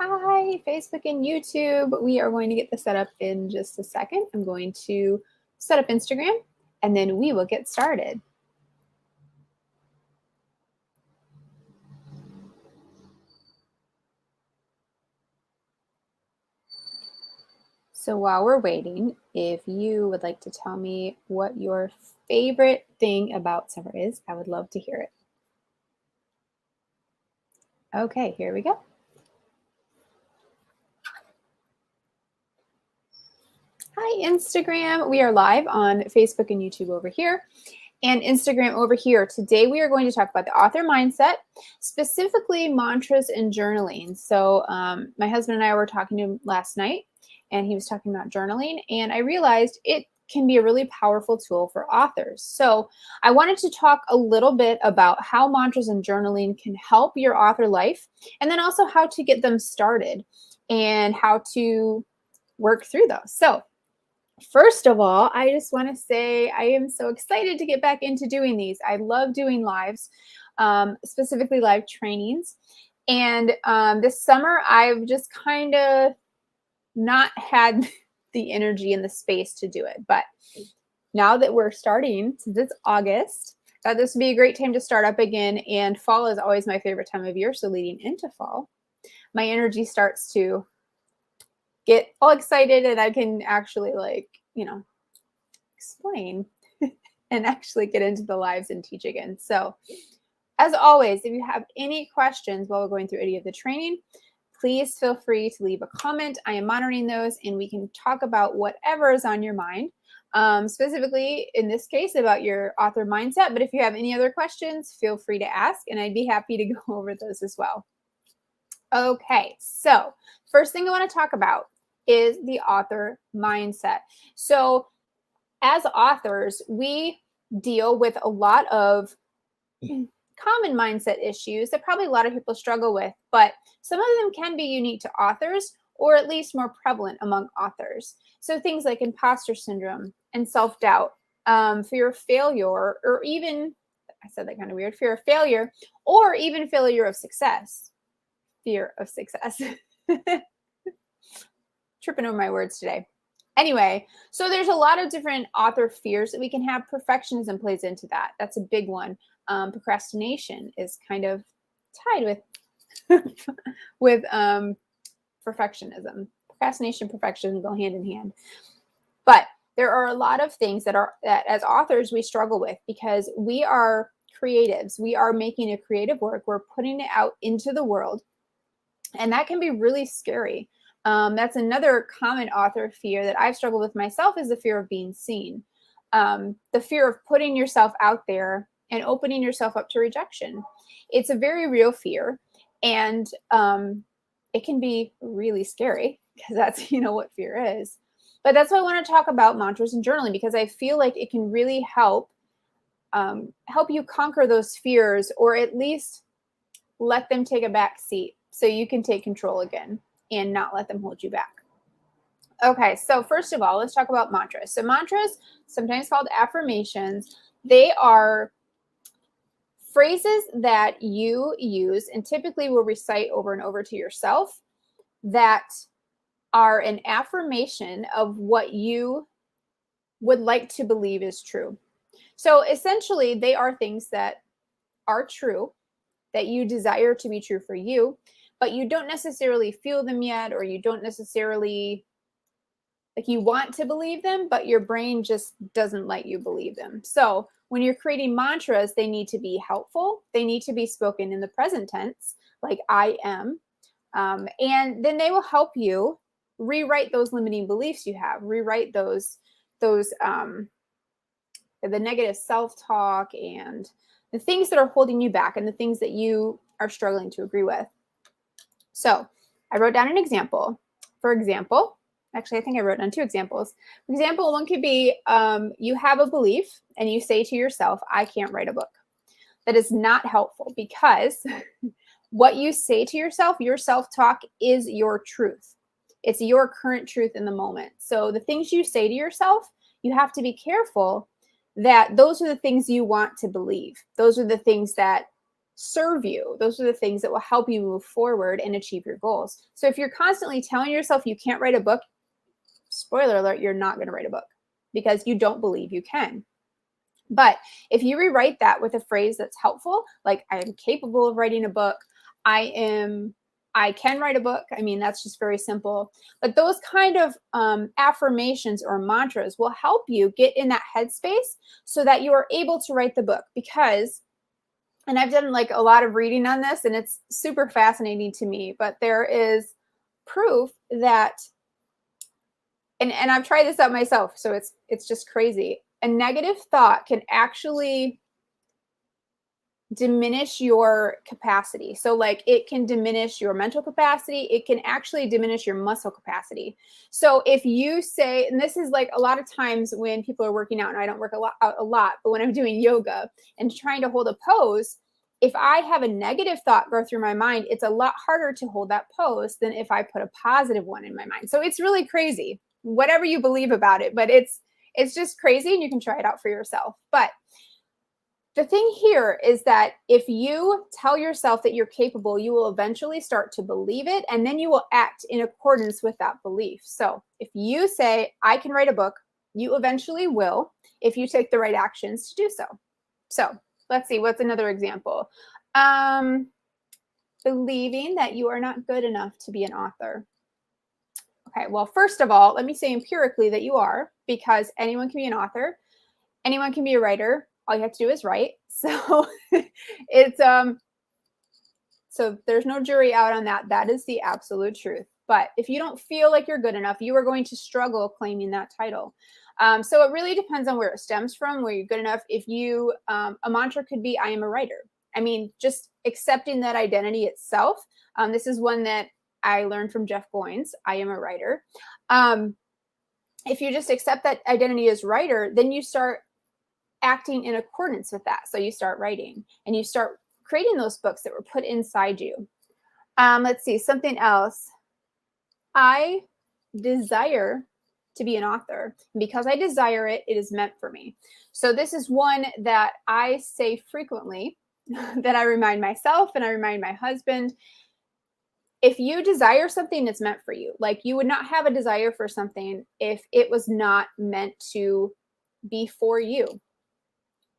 Hi, Facebook and YouTube. We are going to get this set up in just a second. I'm going to set up Instagram and then we will get started. So while we're waiting, if you would like to tell me what your favorite thing about summer is, I would love to hear it. Okay, here we go. Hi, Instagram. We are live on Facebook and YouTube over here and Instagram over here. Today, we are going to talk about the author mindset, specifically mantras and journaling. So my husband and I were talking to him last night, and he was talking about journaling, and I realized it can be a really powerful tool for authors. So I wanted to talk a little bit about how mantras and journaling can help your author life, and then also how to get them started and how to work through those. So first of all, I just want to say I am so excited to get back into doing these. I love doing lives, specifically live trainings. And this summer, I've just kind of not had the energy and the space to do it. But now that we're starting, since it's August, thought this would be a great time to start up again. And fall is always my favorite time of year. So leading into fall, my energy starts to get all excited and I can actually explain and actually get into the lives and teach again. So as always, if you have any questions while we're going through any of the training, please feel free to leave a comment. I am monitoring those and we can talk about whatever is on your mind, specifically in this case about your author mindset. But if you have any other questions, feel free to ask and I'd be happy to go over those as well. Okay, so first thing I want to talk about is the author mindset. So as authors, we deal with a lot of common mindset issues that probably a lot of people struggle with, but some of them can be unique to authors or at least more prevalent among authors. So things like imposter syndrome and self-doubt, fear of failure, or even, I said that kind of weird, fear of failure, or even failure of success. Fear of success. Tripping over my words today. Anyway, so there's a lot of different author fears that we can have. Perfectionism plays into that. That's a big one. Procrastination is kind of tied with perfectionism. Procrastination, perfectionism go hand in hand. But there are a lot of things that as authors we struggle with because we are creatives. We are making a creative work. We're putting it out into the world. And that can be really scary. That's another common author fear that I've struggled with myself is the fear of being seen. The fear of putting yourself out there and opening yourself up to rejection. It's a very real fear. And it can be really scary because that's, what fear is. But that's why I want to talk about mantras and journaling because I feel like it can really help you conquer those fears or at least let them take a back seat so you can take control again and not let them hold you back. Okay, so first of all, let's talk about mantras. So mantras, sometimes called affirmations, they are phrases that you use and typically will recite over and over to yourself that are an affirmation of what you would like to believe is true. So essentially, they are things that are true, that you desire to be true for you, but you don't necessarily feel them yet, or you don't necessarily, you want to believe them, but your brain just doesn't let you believe them. So when you're creating mantras, they need to be helpful. They need to be spoken in the present tense, like I am. And then they will help you rewrite those limiting beliefs you have, rewrite those the negative self-talk and the things that are holding you back and the things that you are struggling to agree with. So I wrote down an example. For example, actually, I think I wrote down two examples. For example, one could be you have a belief and you say to yourself, I can't write a book. That is not helpful because what you say to yourself, your self-talk is your truth. It's your current truth in the moment. So the things you say to yourself, you have to be careful that those are the things you want to believe. Those are the things that serve you. Those are the things that will help you move forward and achieve your goals. So if you're constantly telling yourself you can't write a book, spoiler alert, you're not going to write a book because you don't believe you can. But if you rewrite that with a phrase that's helpful, like I am capable of writing a book, I can write a book. I mean, that's just very simple. But those kind of affirmations or mantras will help you get in that headspace so that you are able to write the book. Because, and I've done like a lot of reading on this, and it's super fascinating to me, but there is proof that, and I've tried this out myself, so it's just crazy. A negative thought can actually diminish your capacity. So like it can diminish your mental capacity. It can actually diminish your muscle capacity. So if you say, and this is like a lot of times when people are working out, and I don't work out a lot, but when I'm doing yoga and trying to hold a pose, if I have a negative thought go through my mind, it's a lot harder to hold that pose than if I put a positive one in my mind. So it's really crazy, whatever you believe about it, but it's just crazy, and you can try it out for yourself. But the thing here is that if you tell yourself that you're capable, you will eventually start to believe it, and then you will act in accordance with that belief. So if you say, I can write a book, you eventually will if you take the right actions to do so. So let's see, what's another example? Believing that you are not good enough to be an author. Okay, well, first of all, let me say empirically that you are, because anyone can be an author. Anyone can be a writer. All you have to do is write. So it's so there's no jury out on that. That is the absolute truth. But if you don't feel like you're good enough, you are going to struggle claiming that title. So it really depends on where it stems from, where you're good enough. If you, a mantra could be, I am a writer. I mean, just accepting that identity itself. This is one that I learned from Jeff Goins. I am a writer. If you just accept that identity as writer, then you start acting in accordance with that. So you start writing and you start creating those books that were put inside you. Let's see, something else. I desire to be an author. Because I desire it, it is meant for me. So this is one that I say frequently, that I remind myself and I remind my husband. If you desire something, it's meant for you. Like you would not have a desire for something if it was not meant to be for you.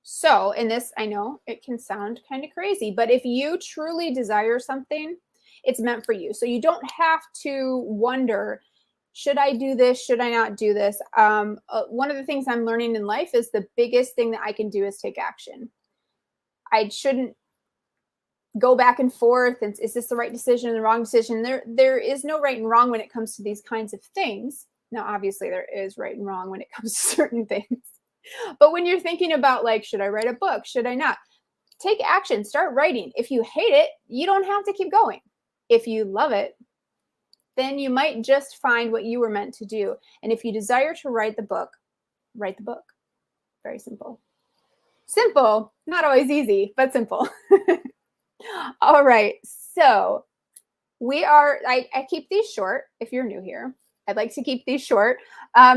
So, and this, I know it can sound kind of crazy, but if you truly desire something, it's meant for you. So you don't have to wonder, should I do this? Should I not do this? One of the things I'm learning in life is the biggest thing that I can do is take action. I shouldn't go back and forth. And is this the right decision or the wrong decision? There is no right and wrong when it comes to these kinds of things. Now, obviously there is right and wrong when it comes to certain things. But when you're thinking about like, should I write a book? Should I not? Take action, start writing. If you hate it, you don't have to keep going. If you love it, then you might just find what you were meant to do. And if you desire to write the book, write the book. Very simple. Simple, not always easy, but simple. All right, so I keep these short if you're new here. I'd like to keep these short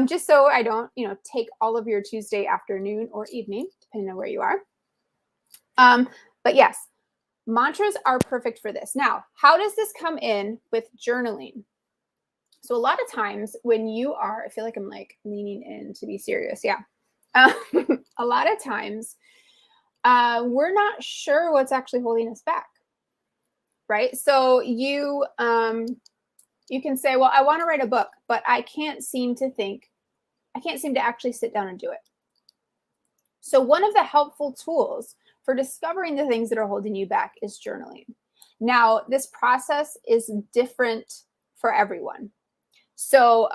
just so I don't, take all of your Tuesday afternoon or evening, depending on where you are. But yes, mantras are perfect for this. Now, how does this come in with journaling? So a lot of times when you are, I feel like I'm like leaning in to be serious. Yeah. A lot of times we're not sure what's actually holding us back, right? So you can say, well, I want to write a book, but I can't seem to actually sit down and do it. So one of the helpful tools for discovering the things that are holding you back is journaling. Now, this process is different for everyone. So,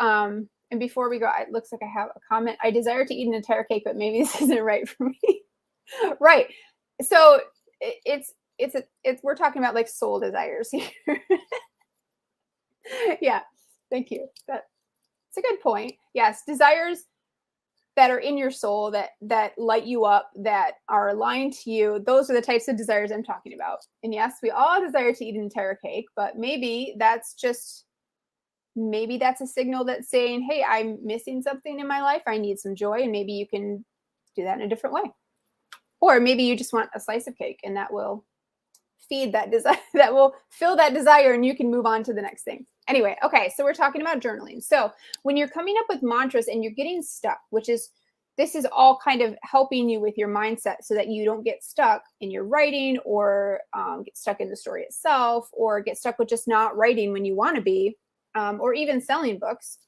and before we go, it looks like I have a comment. I desire to eat an entire cake, but maybe this isn't right for me. Right. So we're talking about like soul desires here. Yeah. Thank you. That's a good point. Yes. Desires that are in your soul, that light you up, that are aligned to you. Those are the types of desires I'm talking about. And yes, we all desire to eat an entire cake, but maybe that's a signal that's saying, hey, I'm missing something in my life. I need some joy. And maybe you can do that in a different way. Or maybe you just want a slice of cake and that will feed that desire, that will fill that desire, and you can move on to the next thing. Anyway, okay, so we're talking about journaling. So when you're coming up with mantras and you're getting stuck, this is all kind of helping you with your mindset so that you don't get stuck in your writing, or get stuck in the story itself, or get stuck with just not writing when you want to be, or even selling books,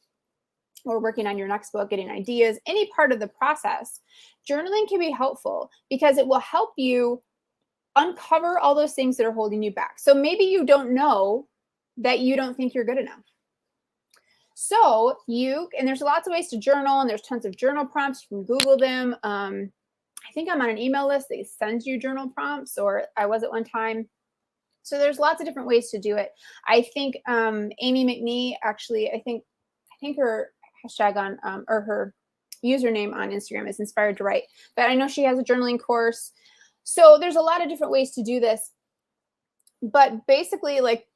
or working on your next book, getting ideas, any part of the process. Journaling can be helpful because it will help you uncover all those things that are holding you back. So maybe you don't know that you don't think you're good enough. So and there's lots of ways to journal, and there's tons of journal prompts. You can Google them. I think I'm on an email list that sends you journal prompts, or I was at one time. So there's lots of different ways to do it. I think Amy McNee, actually, I think her hashtag on or her username on Instagram is Inspired to Write. But I know she has a journaling course. So there's a lot of different ways to do this. But basically, like,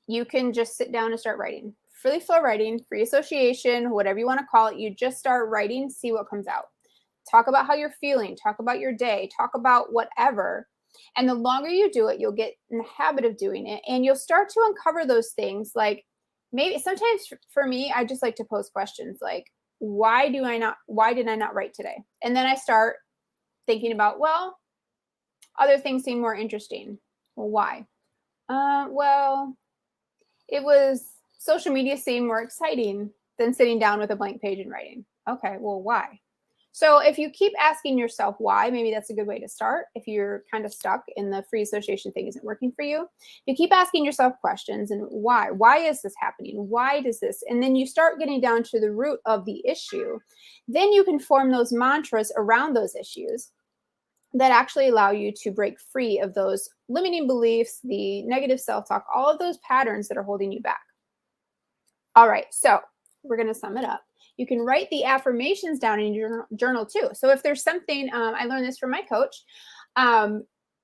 you can just sit down and start writing. Free flow writing, free association, whatever you want to call it. You just start writing, see what comes out. Talk about how you're feeling, talk about your day, talk about whatever. And the longer you do it, you'll get in the habit of doing it, and you'll start to uncover those things. Like, maybe sometimes for me, I just like to pose questions like, why did I not write today? And then I start thinking about, well, other things seem more interesting. Well, why? Well, it was social media seemed more exciting than sitting down with a blank page and writing. Okay, well, why? So if you keep asking yourself why, maybe that's a good way to start. If you're kind of stuck in the free association thing isn't working for you, you keep asking yourself questions and why. Why is this happening? Why does this? And then you start getting down to the root of the issue. Then you can form those mantras around those issues that actually allow you to break free of those limiting beliefs, the negative self-talk, all of those patterns that are holding you back. All right, so we're going to sum it up. You can write the affirmations down in your journal too. So if there's something, I learned this from my coach,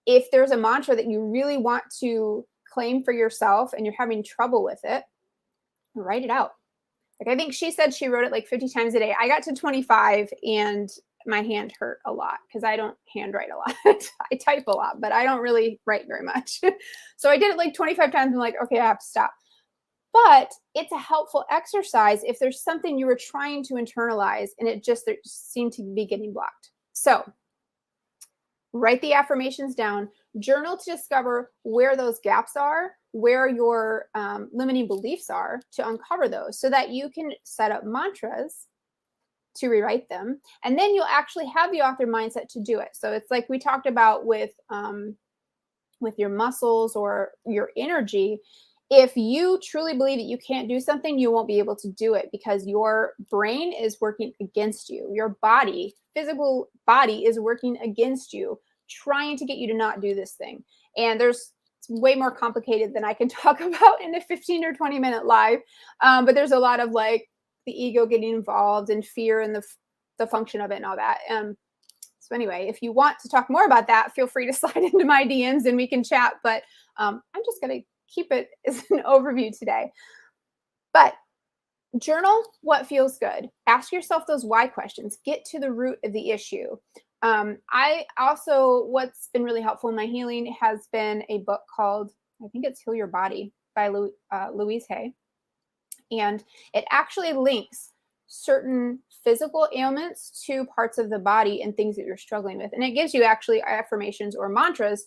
if there's a mantra that you really want to claim for yourself and you're having trouble with it, write it out. Like, I think she said she wrote it like 50 times a day. I got to 25 and my hand hurt a lot because I don't handwrite a lot. I type a lot, but I don't really write very much. So I did it like 25 times. I'm like, okay, I have to stop. But it's a helpful exercise if there's something you were trying to internalize and it just seemed to be getting blocked. So write the affirmations down, journal to discover where those gaps are, where your limiting beliefs are, to uncover those so that you can set up mantras to rewrite them. And then you'll actually have the author mindset to do it. So it's like we talked about with your muscles or your energy. If you truly believe that you can't do something, you won't be able to do it because your brain is working against you. Your body, physical body, is working against you, trying to get you to not do this thing. And it's way more complicated than I can talk about in a 15 or 20 minute live. But there's a lot of like the ego getting involved and fear and the function of it and all that. So anyway, if you want to talk more about that, feel free to slide into my DMs and we can chat. But I'm just going to keep it as an overview today. But journal what feels good. Ask yourself those why questions. Get to the root of the issue. I also, what's been really helpful in my healing has been a book called, I think it's Heal Your Body by Louise Hay. And it actually links certain physical ailments to parts of the body and things that you're struggling with. And it gives you actually affirmations or mantras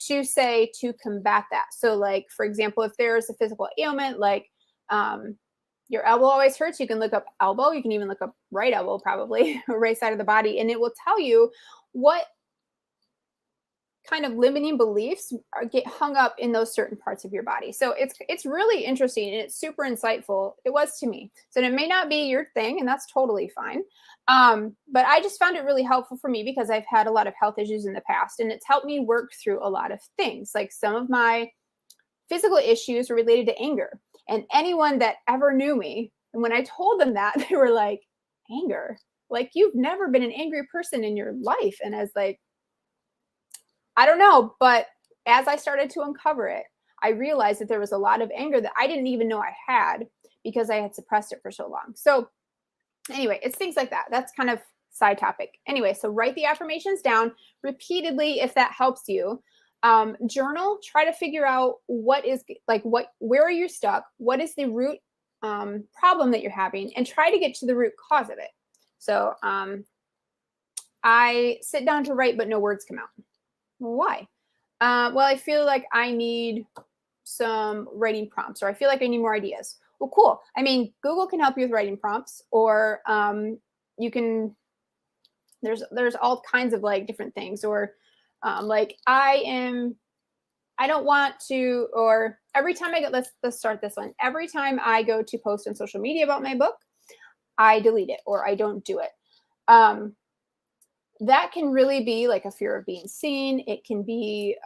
to say to combat that. So like, for example, if there's a physical ailment, like your elbow always hurts, you can look up elbow. You can even look up right elbow, probably, right side of the body. And it will tell you what kind of limiting beliefs get hung up in those certain parts of your body. So it's really interesting and it's super insightful. It was to me. So it may not be your thing, and that's totally fine. But I just found it really helpful for me because I've had a lot of health issues in the past, and it's helped me work through a lot of things. Like some of my physical issues were related to anger. And anyone that ever knew me, and when I told them that, they were like, anger? Like, you've never been an angry person in your life. And I was like, I don't know, but as I started to uncover it, I realized that there was a lot of anger that I didn't even know I had because I had suppressed it for so long. So anyway, it's things like that. That's kind of side topic. Anyway, so write the affirmations down repeatedly if that helps you. Journal, try to figure out where are you stuck? What is the root problem that you're having, and try to get to the root cause of it. So I sit down to write, but no words come out. Well, why? Well, I feel like I need some writing prompts, or I feel like I need more ideas. Well, cool. I mean, Google can help you with writing prompts, or you can, there's all kinds of like different things, or like I don't want to, or every time I get, let's start this one. Every time I go to post on social media about my book, I delete it or I don't do it. That can really be like a fear of being seen. It can be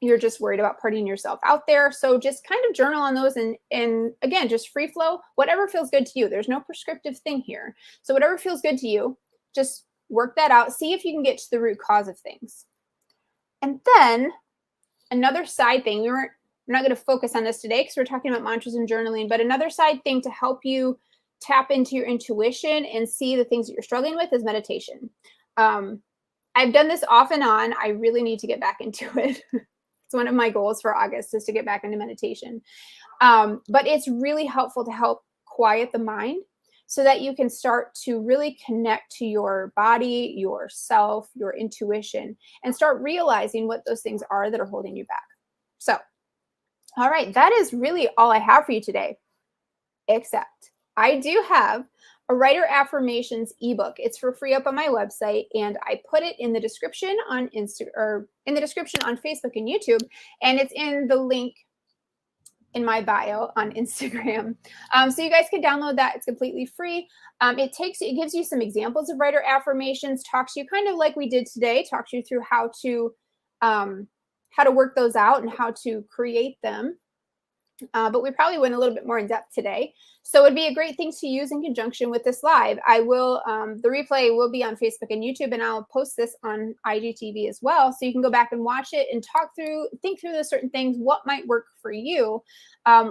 you're just worried about putting yourself out there. So just kind of journal on those, and again, just free flow, whatever feels good to you. There's no prescriptive thing here. So whatever feels good to you, just work that out. See if you can get to the root cause of things. And then another side thing, we're not going to focus on this today because we're talking about mantras and journaling, but another side thing to help you tap into your intuition and see the things that you're struggling with is meditation. I've done this off and on. I really need to get back into it. It's one of my goals for August, is to get back into meditation. But it's really helpful to help quiet the mind so that you can start to really connect to your body, yourself, your intuition, and start realizing what those things are that are holding you back. So, all right, that is really all I have for you today, except I do have a writer affirmations ebook. It's for free up on my website, and I put it in the description on in the description on Facebook and YouTube, and it's in the link in my bio on Instagram. So you guys can download that. It's completely free. It gives you some examples of writer affirmations, talks to you kind of like we did today, talks you through how to work those out and how to create them. But we probably went a little bit more in depth today. So it'd be a great thing to use in conjunction with this live. I will, the replay will be on Facebook and YouTube, and I'll post this on IGTV as well. So you can go back and watch it and think through those certain things, what might work for you,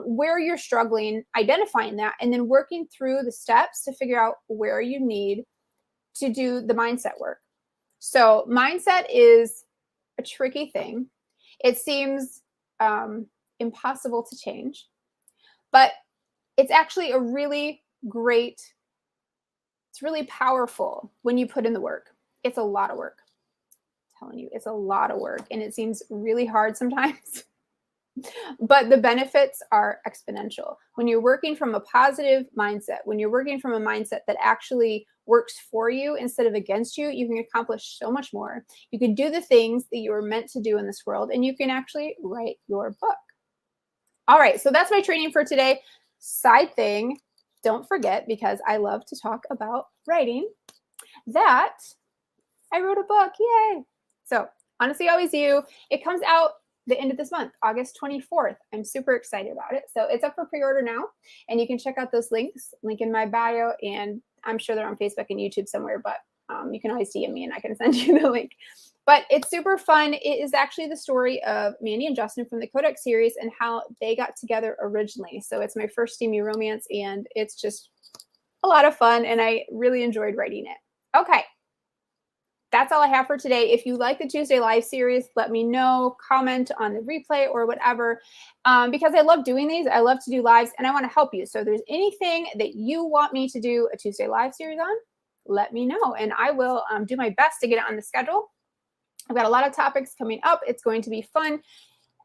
where you're struggling, identifying that, and then working through the steps to figure out where you need to do the mindset work. So mindset is a tricky thing. It seems impossible to change, but it's actually a really great, it's really powerful when you put in the work. It's a lot of work. I'm telling you, it's a lot of work, and it seems really hard sometimes, but the benefits are exponential. When you're working from a positive mindset, when you're working from a mindset that actually works for you instead of against you, you can accomplish so much more. You can do the things that you were meant to do in this world, and you can actually write your book. All right, so that's my training for today. Side thing, don't forget, because I love to talk about writing, that I wrote a book. Yay! So Honestly Always You, it comes out the end of this month, August 24th. I'm super excited about it. So it's up for pre-order now, and you can check out those links, link in my bio, and I'm sure they're on Facebook and YouTube somewhere, but you can always DM me and I can send you the link. But it's super fun. It is actually the story of Mandy and Justin from the Codex series and how they got together originally. So it's my first steamy romance, and it's just a lot of fun, and I really enjoyed writing it. Okay. That's all I have for today. If you like the Tuesday Live series, let me know, comment on the replay or whatever, because I love doing these. I love to do lives, and I want to help you. So if there's anything that you want me to do a Tuesday Live series on, let me know, and I will do my best to get it on the schedule. I've got a lot of topics coming up. It's going to be fun.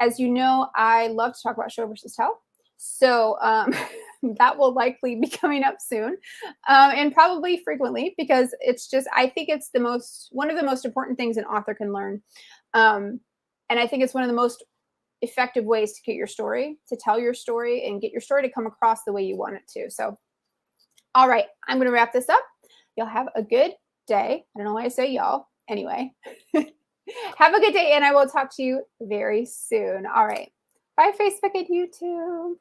As you know, I love to talk about show versus tell. So that will likely be coming up soon, and probably frequently, because it's just, I think it's one of the most important things an author can learn. And I think it's one of the most effective ways to get your story, to tell your story, and get your story to come across the way you want it to. So, all right, I'm going to wrap this up. Y'all have a good day. I don't know why I say y'all. Anyway, have a good day, and I will talk to you very soon. All right. Bye, Facebook and YouTube.